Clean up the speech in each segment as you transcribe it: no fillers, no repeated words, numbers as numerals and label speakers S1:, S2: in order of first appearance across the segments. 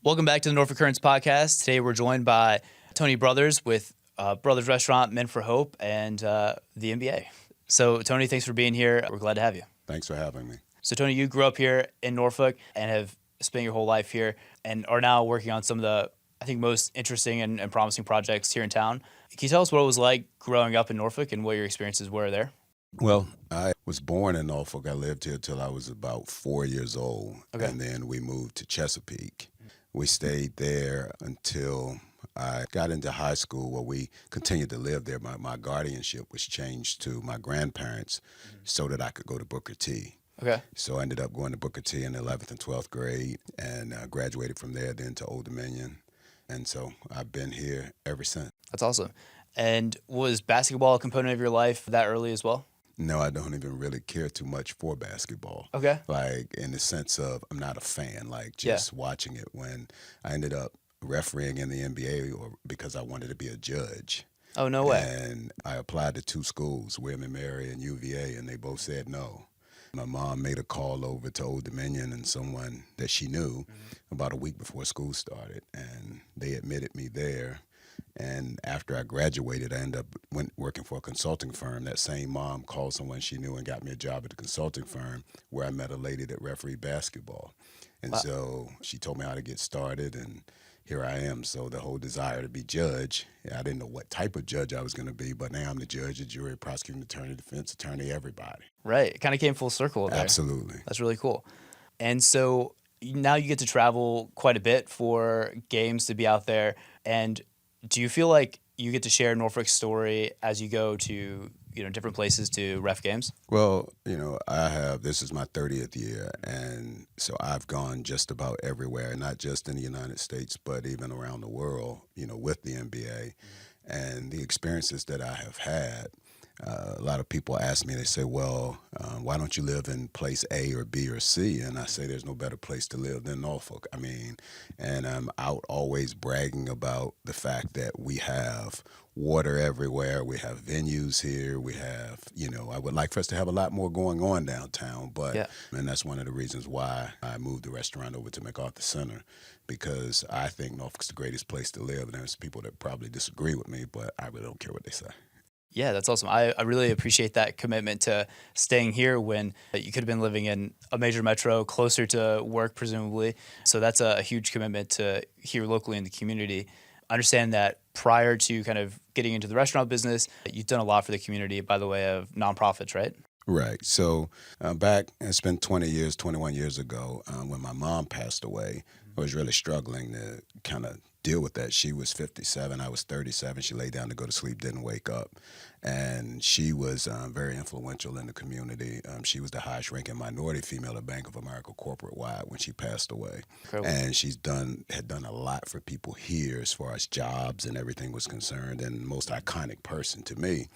S1: Welcome back to the Norfolk Currents podcast. Today we're joined by Tony Brothers with Brothers Restaurant, Men for Hope, and the NBA. So, Tony, thanks for being here. We're glad to have you.
S2: Thanks for having me.
S1: So, Tony, you grew up here in Norfolk and have spent your whole life here and are now working on some of the, I think, most interesting and promising projects here in town. Can you tell us what it was like growing up in Norfolk and what your experiences were there?
S2: Well, I was born in Norfolk. I lived here till I was about 4 years old,
S1: Okay.
S2: and then we moved to Chesapeake. We stayed there until I got into high school, where we continued to live there. My guardianship was changed to my grandparents so that I could go to Booker T.
S1: Okay.
S2: So I ended up going to Booker T in the 11th and 12th grade and graduated from there then to Old Dominion. And so I've been here ever since.
S1: That's awesome. And was basketball a component of your life that early as well?
S2: No, I don't even really care too much for basketball.
S1: Okay.
S2: Like, in the sense of, I'm not a fan, like just watching it. When I ended up refereeing in the NBA because I wanted to be a judge.
S1: Oh, no way.
S2: And I applied to 2 schools, William and Mary and UVA, and they both said no. My mom made a call over to Old Dominion and someone that she knew about a week before school started, and they admitted me there. And after I graduated, I went working for a consulting firm. That same mom called someone she knew and got me a job at the consulting firm, where I met a lady that refereed basketball. And
S1: Wow.
S2: So she told me how to get started, and here I am. So the whole desire to be judge, I didn't know what type of judge I was going to be, but now I'm the judge, the jury, prosecuting attorney, defense attorney, everybody.
S1: Right. It kind of came full circle there.
S2: Absolutely.
S1: That's really cool. And so now you get to travel quite a bit for games, to be out there. And do you feel like you get to share Norfolk's story as you go to, different places to ref games?
S2: Well, this is my 30th year, and so I've gone just about everywhere, not just in the United States, but even around the world, with the NBA. And the experiences that I have had, a lot of people ask me, they say, well, why don't you live in place A or B or C? And I say there's no better place to live than Norfolk. And I'm out always bragging about the fact that we have water everywhere. We have venues here. We have, I would like for us to have a lot more going on downtown, and that's one of the reasons why I moved the restaurant over to MacArthur Center, because I think Norfolk's the greatest place to live. And there's people that probably disagree with me, but I really don't care what they say.
S1: Yeah, that's awesome. I really appreciate that commitment to staying here when you could have been living in a major metro closer to work, presumably. So that's a huge commitment to here locally in the community. I understand that prior to kind of getting into the restaurant business, you've done a lot for the community by the way of nonprofits, right?
S2: Right. So it's been 21 years ago, when my mom passed away. I was really struggling to kind of deal with that. She was 57, I was 37. She lay down to go to sleep, didn't wake up. And she was very influential in the community. She was the highest ranking minority female at Bank of America corporate-wide when she passed away.
S1: Incredible.
S2: And had done a lot for people here as far as jobs and everything was concerned, and most iconic person to me.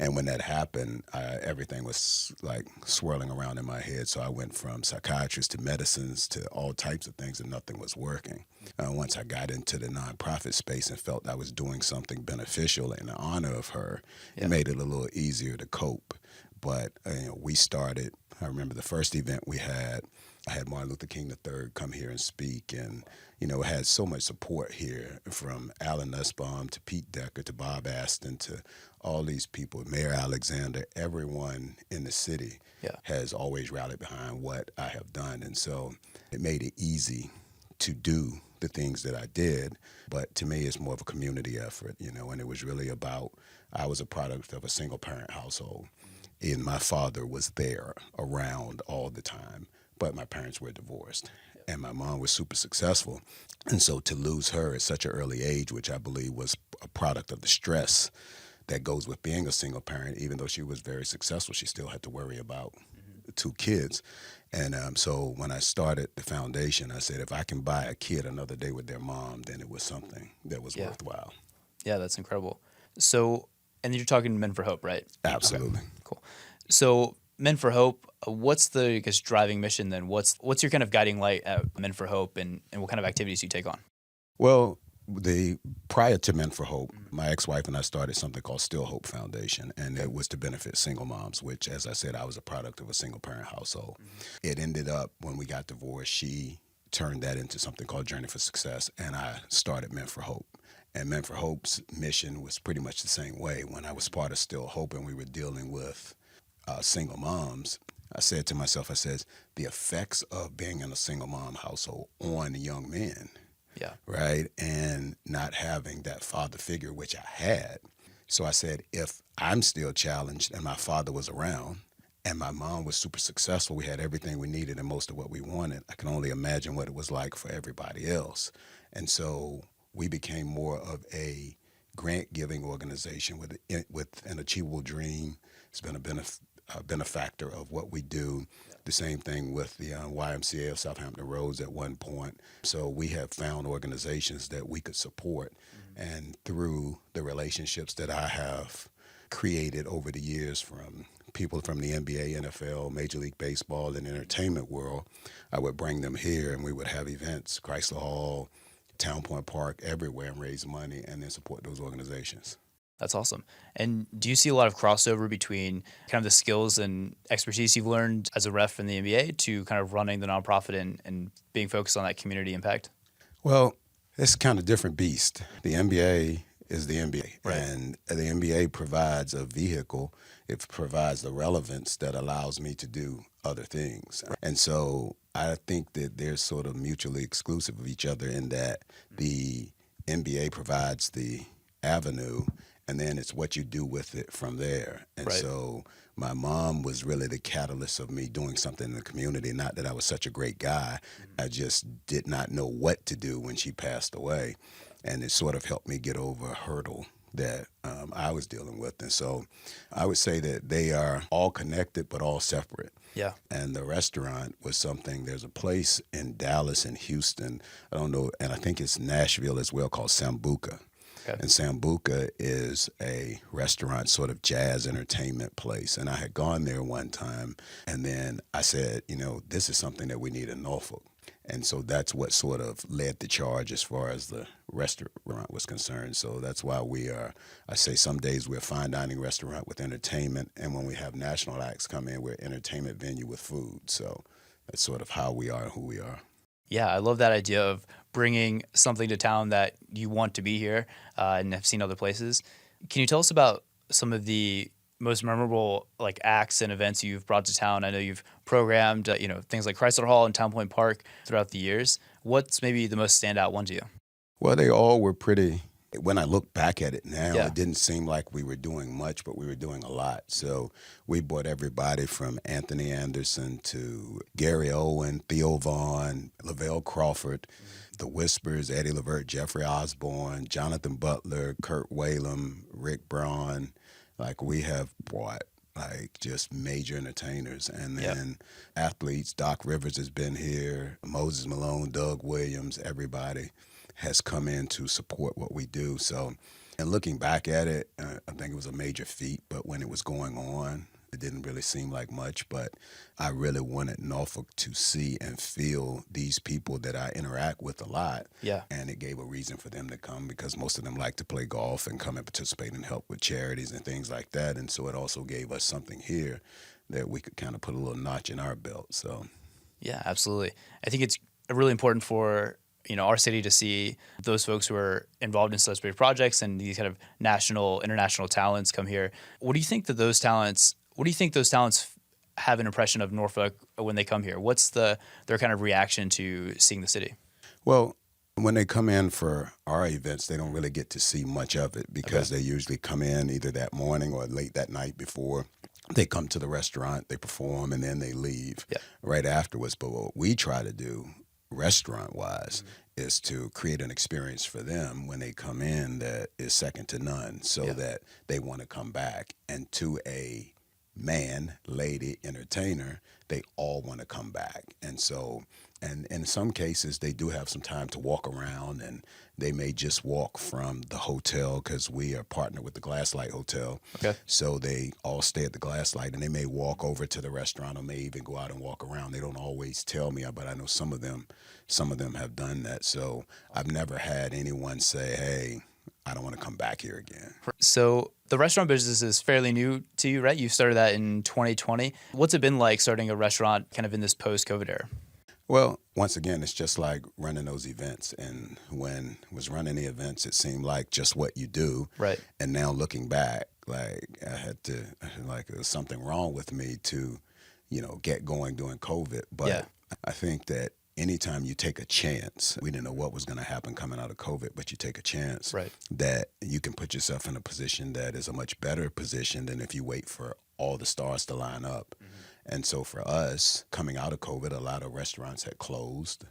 S2: And when that happened, everything was like swirling around in my head. So I went from psychiatrist to medicines to all types of things, and nothing was working. Once I got into the nonprofit space and felt I was doing something beneficial in honor of her, it made it a little easier to cope. But we started, I remember the first event we had, I had Martin Luther King III come here and speak, and it had so much support here, from Alan Nussbaum to Pete Decker to Bob Aston to all these people, Mayor Alexander. Everyone in the city has always rallied behind what I have done, and so it made it easy to do the things that I did. But to me, it's more of a community effort, and it was really about, I was a product of a single-parent household, and my father was there around all the time, but my parents were divorced. And my mom was super successful. And so to lose her at such an early age, which I believe was a product of the stress that goes with being a single parent, even though she was very successful, she still had to worry about 2 kids. And so when I started the foundation, I said, if I can buy a kid another day with their mom, then it was something that was worthwhile.
S1: Yeah, that's incredible. So, and you're talking Men for Hope, right?
S2: Absolutely.
S1: Okay, cool. So Men for Hope, what's the driving mission then? What's your kind of guiding light at Men for Hope, and what kind of activities do you take on?
S2: Well, prior to Men for Hope, my ex-wife and I started something called Still Hope Foundation, and it was to benefit single moms, which, as I said, I was a product of a single-parent household. It ended up, when we got divorced, she turned that into something called Journey for Success, and I started Meant for Hope. And Meant for Hope's mission was pretty much the same way. When I was part of Still Hope and we were dealing with single moms, I said to myself, I says, the effects of being in a single mom household on young men,
S1: Yeah.
S2: right? And not having that father figure, which I had. So I said, if I'm still challenged and my father was around and my mom was super successful, we had everything we needed and most of what we wanted, I can only imagine what it was like for everybody else. And so we became more of a grant-giving organization with an achievable dream. It's been a benefactor of what we do. The same thing with the YMCA of Southampton Roads at one point. So we have found organizations that we could support. And through the relationships that I have created over the years from people from the NBA, NFL, Major League Baseball, and entertainment world, I would bring them here and we would have events, Chrysler Hall, Town Point Park, everywhere, and raise money and then support those organizations.
S1: That's awesome. And do you see a lot of crossover between kind of the skills and expertise you've learned as a ref in the NBA to kind of running the nonprofit and being focused on that community impact?
S2: Well, it's kind of different beast. The NBA is the NBA,
S1: Right.
S2: and the NBA provides a vehicle. It provides the relevance that allows me to do other things. Right. And so I think that they're sort of mutually exclusive of each other in that the NBA provides the avenue, and then it's what you do with it from there. And
S1: Right.
S2: so my mom was really the catalyst of me doing something in the community. Not that I was such a great guy. I just did not know what to do when she passed away. And it sort of helped me get over a hurdle that I was dealing with. And so I would say that they are all connected, but all separate.
S1: Yeah.
S2: And the restaurant was something, there's a place in Dallas and Houston, I don't know, and I think it's Nashville as well, called Sambuca.
S1: Okay.
S2: And Sambuca is a restaurant, sort of jazz entertainment place. And I had gone there one time, and then I said, this is something that we need in Norfolk. And so that's what sort of led the charge as far as the restaurant was concerned. So that's why I say some days we're a fine dining restaurant with entertainment. And when we have national acts come in, we're an entertainment venue with food. So that's sort of how we are and who we are.
S1: Yeah, I love that idea of bringing something to town that you want to be here and have seen other places. Can you tell us about some of the most memorable acts and events you've brought to town? I know you've programmed things like Chrysler Hall and Town Point Park throughout the years. What's maybe the most standout one to you?
S2: Well, they all were pretty. When I look back at it now,
S1: Yeah.
S2: It didn't seem like we were doing much, but we were doing a lot. So we brought everybody from Anthony Anderson to Gary Owen, Theo Vaughn, Lavelle Crawford, The Whispers, Eddie Levert, Jeffrey Osborne, Jonathan Butler, Kurt Whalum, Rick Braun. We have brought just major entertainers. And then athletes, Doc Rivers has been here, Moses Malone, Doug Williams, everybody has come in to support what we do. So, and looking back at it, I think it was a major feat, but when it was going on, it didn't really seem like much, but I really wanted Norfolk to see and feel these people that I interact with a lot.
S1: Yeah.
S2: And it gave a reason for them to come because most of them like to play golf and come and participate and help with charities and things like that. And so it also gave us something here that we could kind of put a little notch in our belt. So,
S1: Yeah, absolutely. I think it's really important for our city to see those folks who are involved in such big projects and these kind of national, international talents come here. What do you think those talents have an impression of Norfolk when they come here? What's their kind of reaction to seeing the city?
S2: Well, when they come in for our events, they don't really get to see much of it because they usually come in either that morning or late that night before. They come to the restaurant, they perform, and then they leave right afterwards. But what we try to do restaurant-wise is to create an experience for them when they come in that is second to none so that they want to come back. And to a man, lady, entertainer, they all want to come back. And so, and in some cases, they do have some time to walk around and they may just walk from the hotel because we are partnered with the Glasslight Hotel.
S1: Okay.
S2: So they all stay at the Glasslight and they may walk over to the restaurant or may even go out and walk around. They don't always tell me, but I know some of them have done that. So I've never had anyone say, hey, I don't want to come back here again.
S1: So the restaurant business is fairly new to you, right? You started that in 2020. What's it been like starting a restaurant kind of in this post-COVID era?
S2: Well, once again, it's just like running those events. And when I was running the events, it seemed like just what you do.
S1: Right.
S2: And now looking back, like there was something wrong with me to, get going during COVID.
S1: Yeah.
S2: But I think that anytime you take a chance, we didn't know what was going to happen coming out of COVID, but you take a chance
S1: Right.
S2: that you can put yourself in a position that is a much better position than if you wait for all the stars to line up. And so for us, coming out of COVID, a lot of restaurants had closed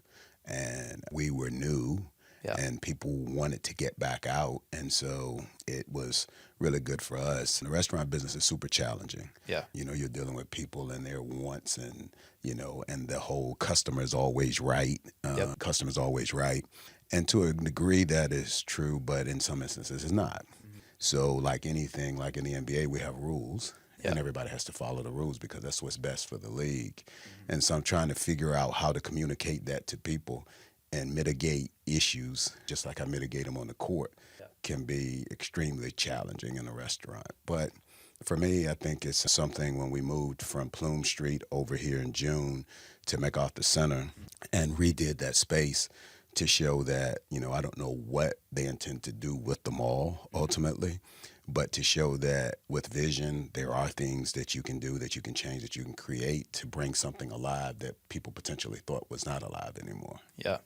S2: and we were new
S1: Yeah.
S2: and people wanted to get back out. And so it was really good for us. And the restaurant business is super challenging.
S1: Yeah.
S2: You're dealing with people and their wants and the whole customer's always right.
S1: Yep.
S2: Customer's always right. And to a degree that is true, but in some instances it's not. So like anything, like in the NBA, we have rules.
S1: Yeah.
S2: And everybody has to follow the rules because that's what's best for the league. And so I'm trying to figure out how to communicate that to people and mitigate issues, just like I mitigate them on the court, can be extremely challenging in a restaurant. But for me, I think it's something when we moved from Plume Street over here in June to MacArthur Center and redid that space to show that, I don't know what they intend to do with the mall ultimately, but to show that with vision, there are things that you can do, that you can change, that you can create to bring something alive that people potentially thought was not alive anymore.
S1: Yeah.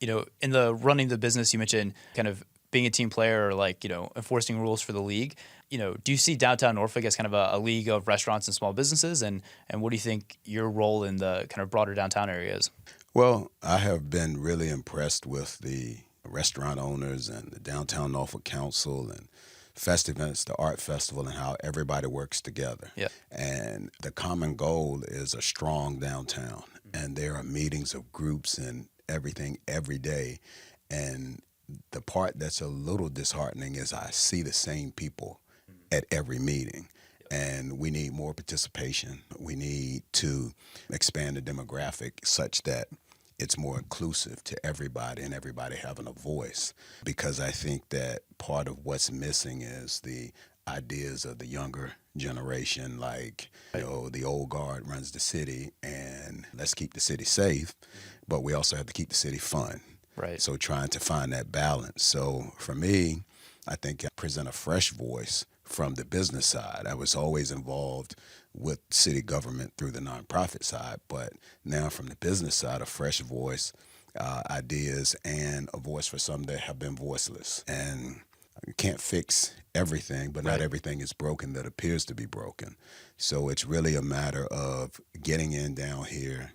S1: In the running the business, you mentioned kind of being a team player or like, enforcing rules for the league. Do you see downtown Norfolk as kind of a league of restaurants and small businesses? And what do you think your role in the kind of broader downtown area is?
S2: Well, I have been really impressed with the restaurant owners and the Downtown Norfolk Council and Festivents, the art festival, and how everybody works together.
S1: Yeah.
S2: And the common goal is a strong downtown. And there are meetings of groups and everything every day. And the part that's a little disheartening is I see the same people at every meeting. And we need more participation. We need to expand the demographic such that it's more inclusive to everybody and everybody having a voice. Because I think that part of what's missing is the ideas of the younger generation, like, the old guard runs the city and let's keep the city safe, but we also have to keep the city fun.
S1: Right.
S2: So trying to find that balance. So for me, I think I present a fresh voice from the business side. I was always involved with city government through the nonprofit side, but now from the business side, a fresh voice, ideas, and a voice for some that have been voiceless. And you can't fix everything, but not everything is broken that appears to be broken. So it's really a matter of getting in down here,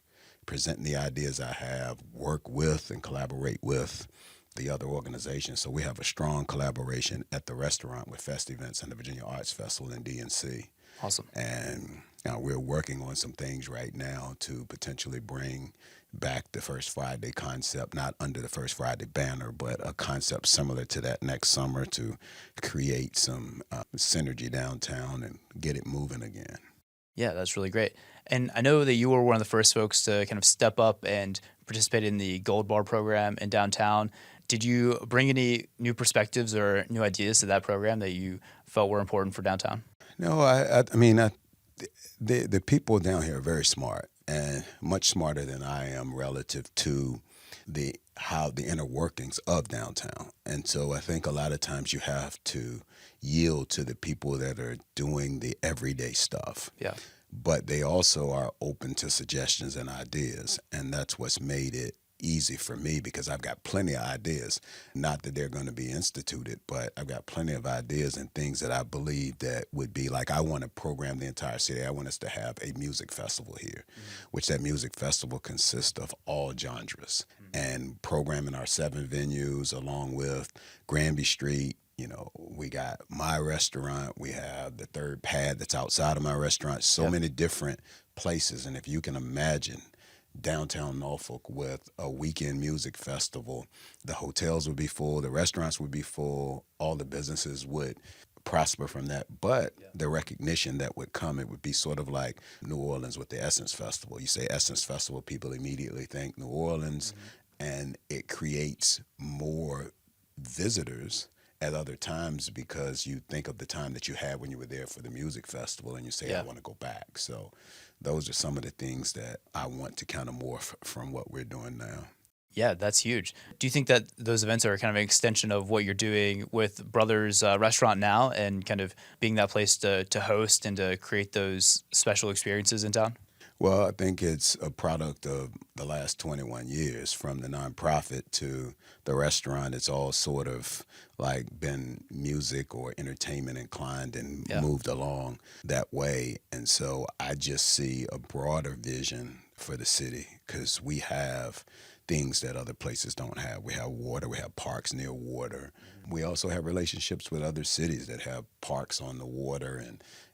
S2: presenting the ideas I have, work with and collaborate with the other organizations. So we have a strong collaboration at the restaurant with Festivents and the Virginia Arts Festival in DNC.
S1: Awesome.
S2: And we're working on some things right now to potentially bring back the First Friday concept, not under the First Friday banner, but a concept similar to that next summer to create some synergy downtown and get it moving again.
S1: Yeah, that's really great. And I know that you were one of the first folks to kind of step up and participate in the Gold Bar program in downtown. Did you bring any new perspectives or new ideas to that program that you felt were important for downtown?
S2: No, the people down here are very smart and much smarter than I am relative to the inner workings of downtown. And so I think a lot of times you have to yield to the people that are doing the everyday stuff.
S1: Yeah.
S2: But they also are open to suggestions and ideas, and that's what's made it easy for me because I've got plenty of ideas. Not that they're going to be instituted, but I've got plenty of ideas and things that I believe that would be like, I want to program the entire city. I want us to have a music festival here, which that music festival consists of all genres and programming our 7 venues along with Granby Street. We got my restaurant, we have the third pad that's outside of my restaurant, so many different places. And if you can imagine downtown Norfolk with a weekend music festival, the hotels would be full, the restaurants would be full, all the businesses would prosper from that. But the recognition that would come, it would be sort of like New Orleans with the Essence Festival. You say Essence Festival, people immediately think New Orleans, and it creates more visitors at other times because you think of the time that you had when you were there for the music festival and you say, I want to go back. So those are some of the things that I want to kind of morph from what we're doing now.
S1: Yeah, that's huge. Do you think that those events are kind of an extension of what you're doing with Brothers Restaurant now and kind of being that place to host and to create those special experiences in town?
S2: Well, I think it's a product of the last 21 years, from the nonprofit to the restaurant. It's all sort of like been music or entertainment inclined and
S1: Yeah.
S2: moved along that way. And so I just see a broader vision for the city because we have things that other places don't have. We have water, we have parks near water. We also have relationships with other cities that have parks on the water.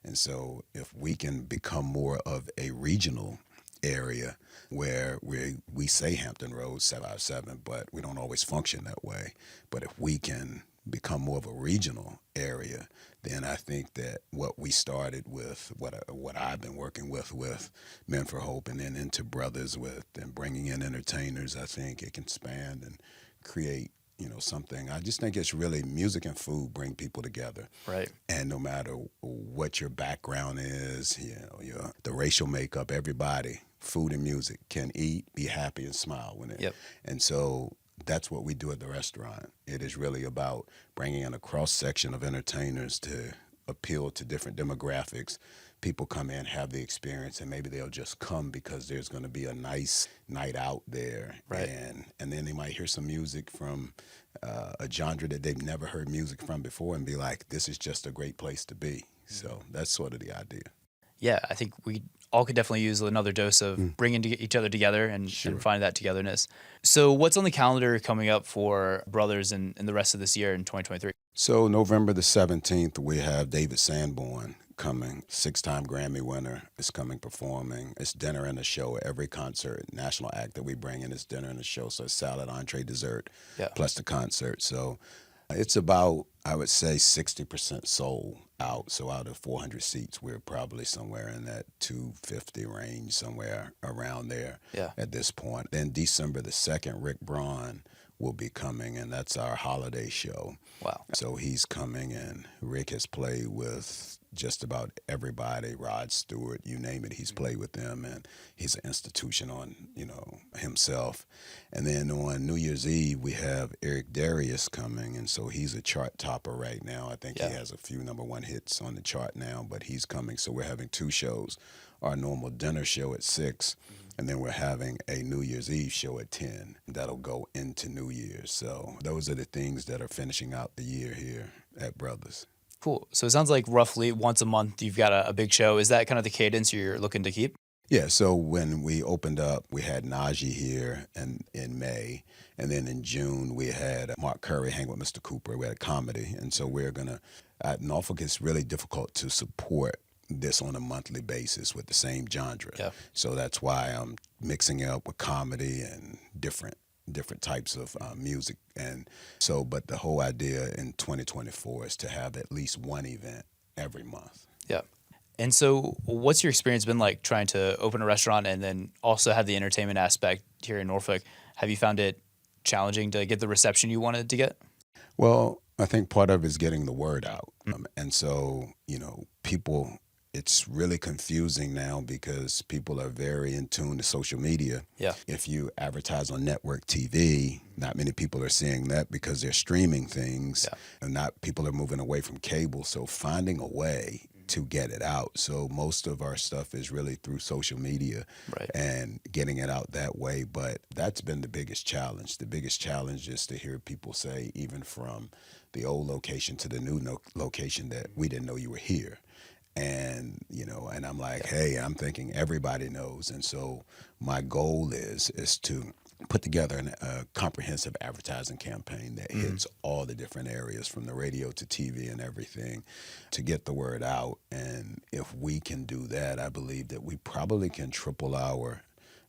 S2: And so if we can become more of a regional area where we say Hampton Roads 757, but we don't always function that way. But if we can become more of a regional area, then I think that what we started with, what I've been working with Men for Hope, and then into Brothers with, and bringing in entertainers, I think it can expand and create, something. I just think it's really music and food bring people together.
S1: Right.
S2: And no matter what your background is, the racial makeup, everybody, food and music can eat, be happy, and smile when it.
S1: Yep.
S2: And so that's what we do at the restaurant. It is really about bringing in a cross section of entertainers to appeal to different demographics. People come in, have the experience, and maybe they'll just come because there's going to be a nice night out there.
S1: Right.
S2: And then they might hear some music from a genre that they've never heard music from before and be like, this is just a great place to be. So that's sort of the idea.
S1: Yeah, I think we all could definitely use another dose of bringing each other together and find that togetherness. So what's on the calendar coming up for Brothers in the rest of this year in 2023?
S2: So November the 17th, we have David Sanborn coming, 6-time Grammy winner, is coming performing. It's dinner and a show. Every concert, national act that we bring in is dinner and a show. So it's salad, entree, dessert, plus the concert. So it's about, I would say, 60% sold out. So out of 400 seats, we're probably somewhere in that 250 range, somewhere around there at this point. Then December the 2nd, Rick Braun will be coming, and that's our holiday show.
S1: Wow.
S2: So he's coming, and Rick has played with just about everybody, Rod Stewart, you name it, he's played with them, and he's an institution on, himself. And then on New Year's Eve, we have Eric Darius coming, and so he's a chart topper right now. I think he has a few #1 hits on the chart now, but he's coming. So we're having 2 shows, our normal dinner show at 6, and then we're having a New Year's Eve show at 10. That'll go into New Year's. So those are the things that are finishing out the year here at Brothers.
S1: Cool. So it sounds like roughly once a month you've got a big show. Is that kind of the cadence you're looking to keep?
S2: Yeah, so when we opened up, we had Najee here in May, and then in June we had Mark Curry hang with Mr. Cooper. We had a comedy, and so we're gonna. At Norfolk, it's really difficult to support this on a monthly basis with the same genre.
S1: Yeah.
S2: So that's why I'm mixing it up with comedy and different types of music. And so, but the whole idea in 2024 is to have at least one event every month.
S1: Yeah. And so what's your experience been like trying to open a restaurant and then also have the entertainment aspect here in Norfolk? Have you found it challenging to get the reception you wanted to get?
S2: Well, I think part of it is getting the word out. And so, people, it's really confusing now because people are very in tune to social media.
S1: Yeah.
S2: If you advertise on network TV, not many people are seeing that because they're streaming things, and not people are moving away from cable. So finding a way to get it out. So most of our stuff is really through social media and getting it out that way. But that's been the biggest challenge. The biggest challenge is to hear people say, even from the old location to the new location, that we didn't know you were here. And, and I'm like, hey, I'm thinking everybody knows. And so my goal is to put together a comprehensive advertising campaign that hits all the different areas from the radio to TV and everything to get the word out. And if we can do that, I believe that we probably can triple our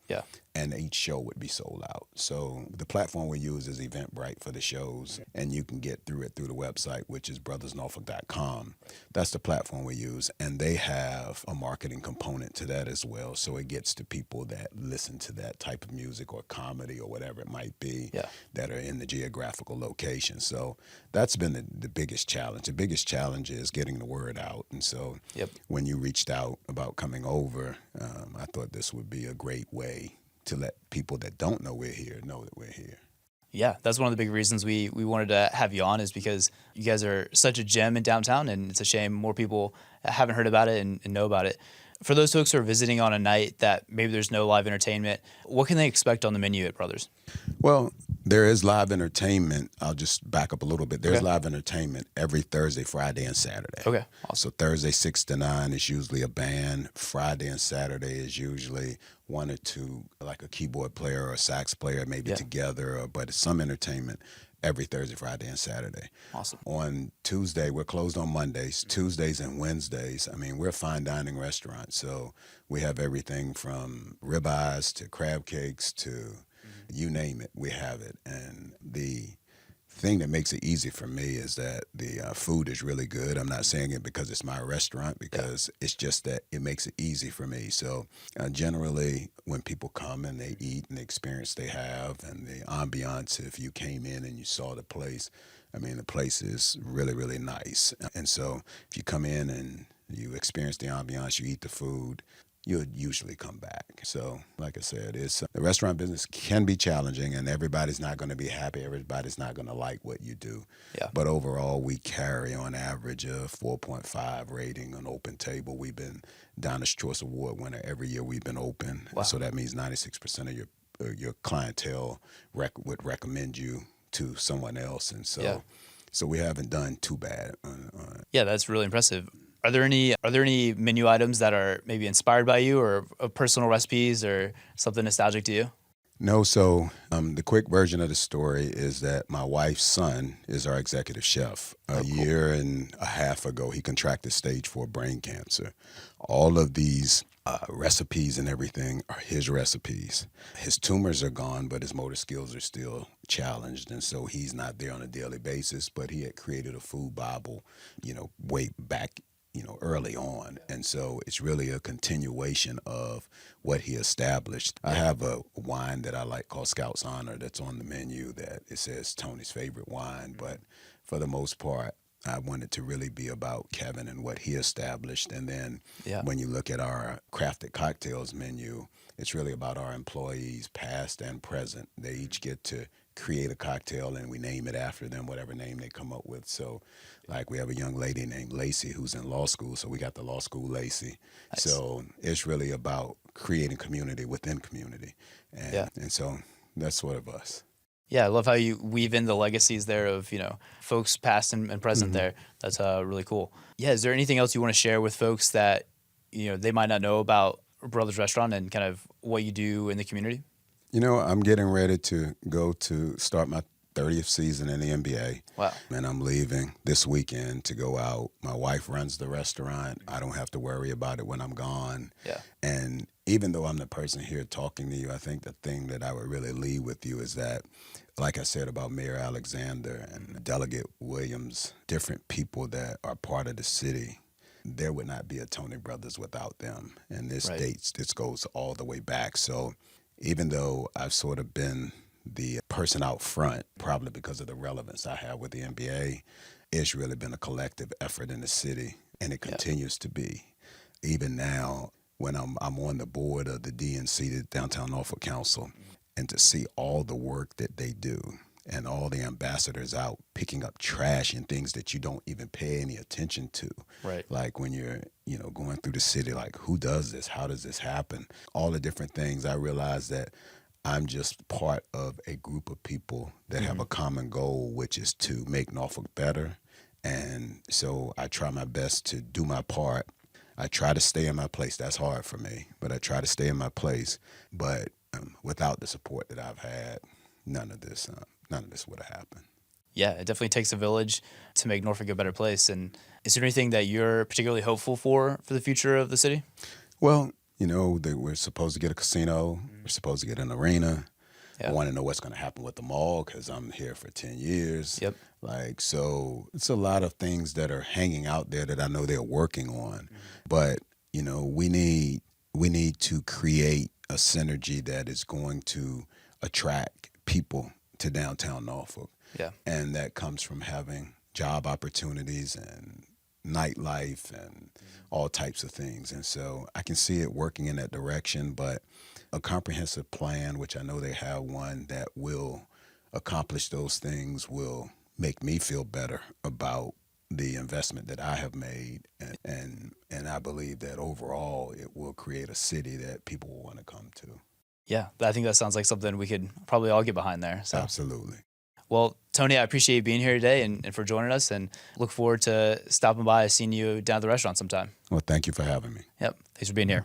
S1: Yeah.
S2: and each show would be sold out. So the platform we use is Eventbrite for the shows, and you can get through it through the website, which is brothersnorfolk.com. That's the platform we use, and they have a marketing component to that as well. So it gets to people that listen to that type of music or comedy or whatever it might be
S1: Yeah.
S2: that are in the geographical location. So that's been the biggest challenge. The biggest challenge is getting the word out. And so
S1: Yep.
S2: when you reached out about coming over, I thought this would be a great way to let people that don't know we're here know that we're here.
S1: Yeah, that's one of the big reasons we wanted to have you on, is because you guys are such a gem in downtown, and it's a shame more people haven't heard about it and know about it. For those folks who are visiting on a night that maybe there's no live entertainment, what can they expect on the menu at Brothers?
S2: Well, there is live entertainment. I'll just back up a little bit. There's
S1: Okay.
S2: live entertainment every Thursday, Friday, and Saturday.
S1: Okay, awesome.
S2: So Thursday 6 to 9 is usually a band. Friday and Saturday is usually one or two, like a keyboard player or a sax player, maybe
S1: Yeah.
S2: together, but it's some entertainment every Thursday, Friday, and Saturday.
S1: Awesome.
S2: On Tuesday, we're closed on Mondays. Tuesdays and Wednesdays, I mean, we're a fine dining restaurant, so we have everything from ribeyes to crab cakes to you name it, we have it. And the thing that makes it easy for me is that the food is really good. I'm not saying it because it's my restaurant, because it's just that it makes it easy for me. So generally, when people come and they eat and the experience they have and the ambiance, if you came in and you saw the place, I mean, the place is really, really nice. And so if you come in and you experience the ambiance, you eat the food, you'll usually come back. So, like I said, the restaurant business can be challenging, and everybody's not going to be happy. Everybody's not going to like what you do.
S1: Yeah.
S2: But overall, we carry on average a 4.5 rating on Open Table. We've been Diners Choice Award winner every year we've been open.
S1: Wow.
S2: So that means 96% of your clientele would recommend you to someone else, and so
S1: Yeah.
S2: so we haven't done too bad.
S1: Yeah, that's really impressive. Are there any menu items that are maybe inspired by you, or personal recipes, or something nostalgic to you?
S2: No, so the quick version of the story is that my wife's son is our executive chef. A year and a half ago, he contracted stage 4 brain cancer. All of these recipes and everything are his recipes. His tumors are gone, but his motor skills are still challenged, and so he's not there on a daily basis. But he had created a food Bible, way back, early on. And so it's really a continuation of what he established. I have a wine that I like called Scout's Honor that's on the menu that it says Tony's favorite wine. But for the most part, I wanted to really be about Kevin and what he established. And then when you look at our crafted cocktails menu, it's really about our employees, past and present. They each get to create a cocktail and we name it after them, whatever name they come up with. So like we have a young lady named Lacey who's in law school, so we got the law school Lacey.
S1: Nice.
S2: So it's really about creating community within community. And so that's sort of us.
S1: Yeah, I love how you weave in the legacies there of, folks past and present there. That's really cool. Yeah, is there anything else you want to share with folks that, they might not know about Brothers Restaurant and kind of what you do in the community?
S2: I'm getting ready to go to start my 30th season in the NBA.
S1: Wow.
S2: And I'm leaving this weekend to go out. My wife runs the restaurant. I don't have to worry about it when I'm gone.
S1: Yeah.
S2: And even though I'm the person here talking to you, I think the thing that I would really leave with you is that, like I said about Mayor Alexander and Delegate Williams, different people that are part of the city, there would not be a Tony Brothers without them. And this goes all the way back. So even though I've sort of been the person out front, probably because of the relevance I have with the NBA, it's really been a collective effort in the city, and it continues to be. Even now, when I'm on the board of the DNC, the Downtown Norfolk Council, and to see all the work that they do and all the ambassadors out picking up trash and things that you don't even pay any attention to.
S1: Right.
S2: Like when you're, going through the city, like who does this? How does this happen? All the different things. I realize that I'm just part of a group of people that have a common goal, which is to make Norfolk better. And so I try my best to do my part. I try to stay in my place. That's hard for me, but I try to stay in my place. But without the support that I've had, none of this would have happened.
S1: Yeah, it definitely takes a village to make Norfolk a better place. And is there anything that you're particularly hopeful for the future of the city?
S2: Well, we're supposed to get a casino. We're supposed to get an arena.
S1: Yeah.
S2: I want to know what's going to happen with the mall because I'm here for 10 years.
S1: Yep.
S2: So it's a lot of things that are hanging out there that I know they're working on. But, we need to create a synergy that is going to attract people to downtown Norfolk.
S1: Yeah.
S2: And that comes from having job opportunities and nightlife and all types of things. And so I can see it working in that direction, but a comprehensive plan, which I know they have one that will accomplish those things, will make me feel better about the investment that I have made. And I believe that overall it will create a city that people will want to come to.
S1: Yeah, I think that sounds like something we could probably all get behind there. So.
S2: Absolutely.
S1: Well, Tony, I appreciate you being here today and for joining us, and look forward to stopping by and seeing you down at the restaurant sometime.
S2: Well, thank you for having me.
S1: Yep. Thanks for being here.